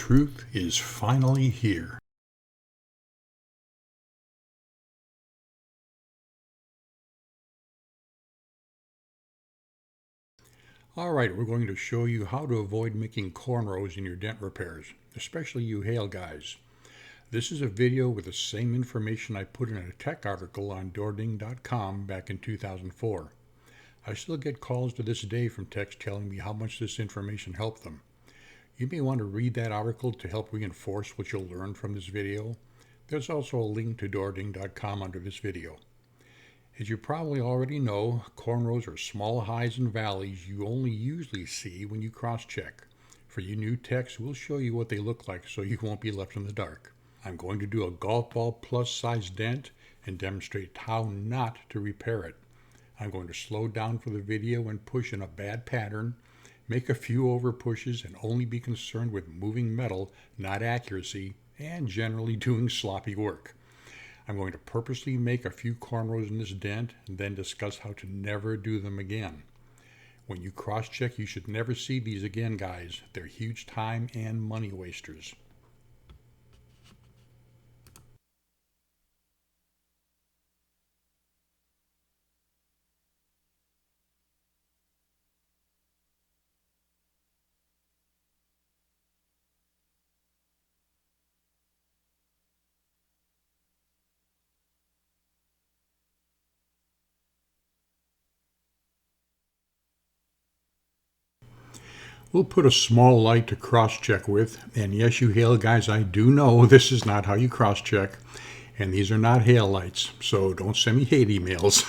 truth is finally here. Alright, we're going to show you how to avoid making cornrows in your dent repairs, especially you hail guys. This is a video with the same information I put in a tech article on doording.com back in 2004. I still get calls to this day from techs telling me how much this information helped them. You may want to read that article to help reinforce what you'll learn from this video. There's also a link to doording.com under this video. As you probably already know, cornrows are small highs and valleys you only usually see when you cross-check. For you new techs, we'll show you what they look like so you won't be left in the dark. I'm going to do a golf ball plus size dent and demonstrate how not to repair it. I'm going to slow down for the video and push in a bad pattern, make a few over pushes and only be concerned with moving metal, not accuracy, and generally doing sloppy work. I'm going to purposely make a few cornrows in this dent and then discuss how to never do them again. When you cross-check, you should never see these again, guys. They're huge time and money wasters. We'll put a small light to cross-check with, and yes, you hail guys, I do know this is not how you cross-check, and these are not hail lights, so don't send me hate emails.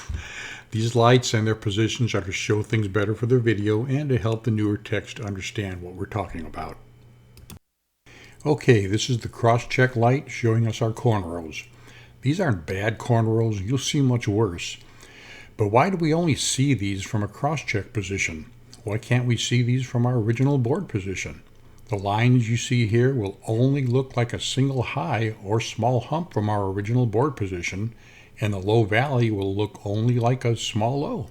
These lights and their positions are to show things better for the video and to help the newer techs to understand what we're talking about. Okay, this is the cross-check light showing us our cornrows. These aren't bad cornrows, you'll see much worse. But why do we only see these from a cross-check position? Why can't we see these from our original board position? The lines you see here will only look like a single high or small hump from our original board position, and the low valley will look only like a small low.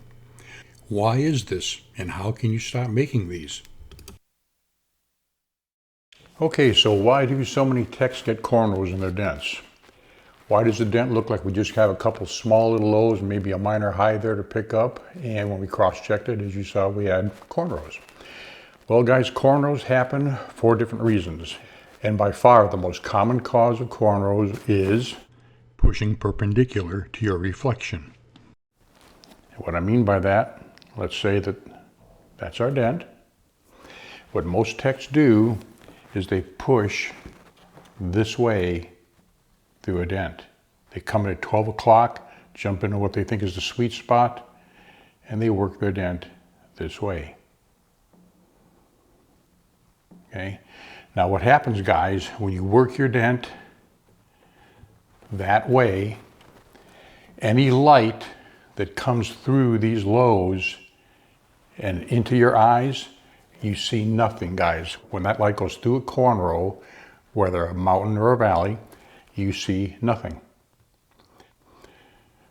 Why is this, and how can you stop making these? Okay, so why do so many techs get cornrows in their dents? Why does the dent look like we just have a couple small little lows and maybe a minor high there to pick up? And when we cross-checked it, as you saw, we had cornrows. Well, guys, cornrows happen for different reasons. And by far, the most common cause of cornrows is pushing perpendicular to your reflection. And what I mean by that, let's say that that's our dent. What most techs do is they push this way through a dent. They come in at 12 o'clock, jump into what they think is the sweet spot, and they work their dent this way. Okay? Now what happens, guys, when you work your dent that way, any light that comes through these lows and into your eyes, you see nothing, guys. When that light goes through a cornrow, whether a mountain or a valley, you see nothing.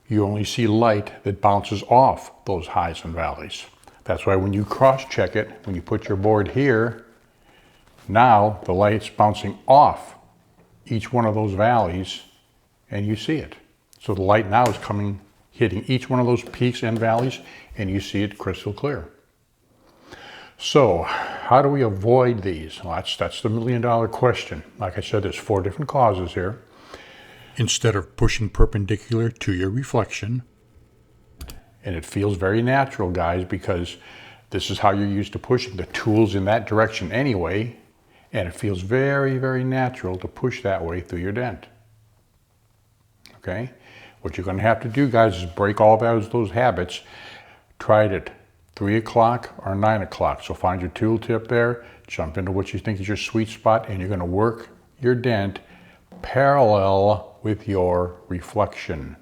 You only see light that bounces off those highs and valleys. That's why when you cross-check it, when you put your board here, now the light's bouncing off each one of those valleys and you see it. So the light now is coming, hitting each one of those peaks and valleys, and you see it crystal clear. So how do we avoid these? Well, that's the million-dollar question. Like I said, there's 4 different causes here. Instead of pushing perpendicular to your reflection, and it feels very natural, guys, because this is how you're used to pushing the tools in that direction anyway, and it feels very, very natural to push that way through your dent. Okay? What you're going to have to do, guys, is break all those habits. Try it at 3 o'clock or 9 o'clock. So find your tool tip there, jump into what you think is your sweet spot, and you're going to work your dent parallel with your reflection.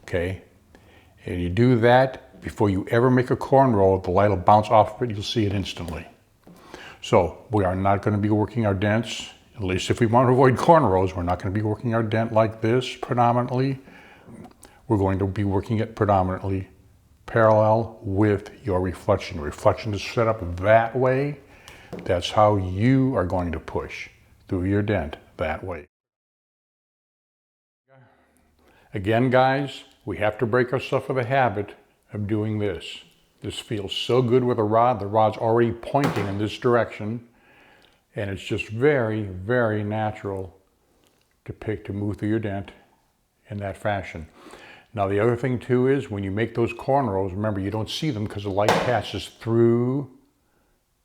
Okay? And you do that before you ever make a cornrow, the light will bounce off of it, you'll see it instantly. So we are not going to be working our dents, at least if we want to avoid cornrows, we're not going to be working our dent like this predominantly. We're going to be working it predominantly parallel with your reflection. Reflection is set up that way. That's how you are going to push. through your dent that way. Again, guys, we have to break ourselves of the habit of doing this. This feels so good with a rod. The rod's already pointing in this direction, and it's just very, very natural to move through your dent in that fashion. Now, the other thing too is when you make those cornrows, remember you don't see them because the light passes through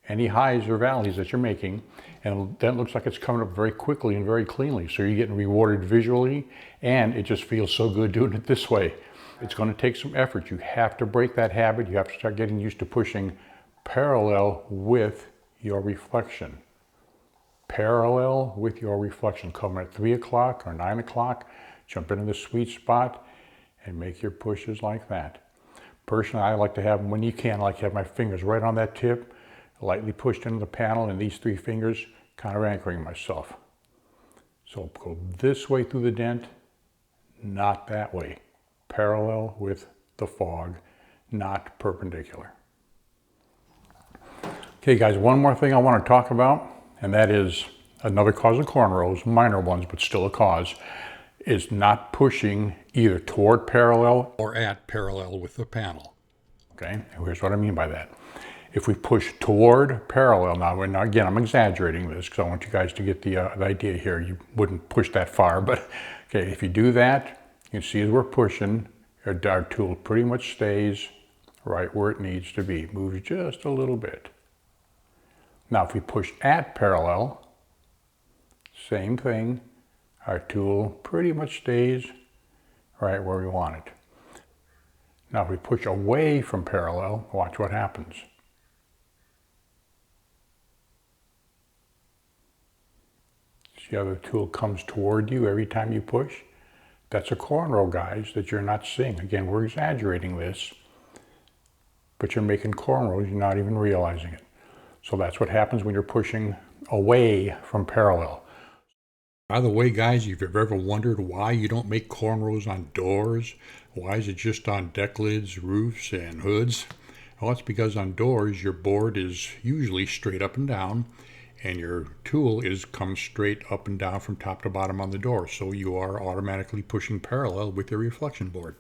any highs or valleys that you're making, and then it looks like it's coming up very quickly and very cleanly. So you're getting rewarded visually, and it just feels so good doing it this way. It's going to take some effort. You have to break that habit. You have to start getting used to pushing parallel with your reflection. Parallel with your reflection. Come at 3 o'clock or 9 o'clock, jump into the sweet spot, and make your pushes like that. Personally, I like to have them when you can. I like to have my fingers right on that tip, lightly pushed into the panel, and these 3 fingers kind of anchoring myself. So go this way through the dent, not that way. Parallel with the fog, not perpendicular. Okay guys, one more thing I want to talk about, and that is another cause of cornrows, minor ones, but still a cause, is not pushing either toward parallel or at parallel with the panel. Okay, and here's what I mean by that. If we push toward parallel, now again, I'm exaggerating this because I want you guys to get the idea here. You wouldn't push that far, but okay, if you do that, you can see as we're pushing, our tool pretty much stays right where it needs to be, moves just a little bit. Now, if we push at parallel, same thing, our tool pretty much stays right where we want it. Now, if we push away from parallel, watch what happens. See how the tool comes toward you every time you push? That's a cornrow, guys, that you're not seeing. Again, we're exaggerating this, but you're making cornrows, you're not even realizing it. So that's what happens when you're pushing away from parallel. By the way, guys, if you've ever wondered why you don't make cornrows on doors, why is it just on deck lids, roofs, and hoods? Well, it's because on doors, your board is usually straight up and down, and your tool comes straight up and down from top to bottom on the door. So you are automatically pushing parallel with your reflection board.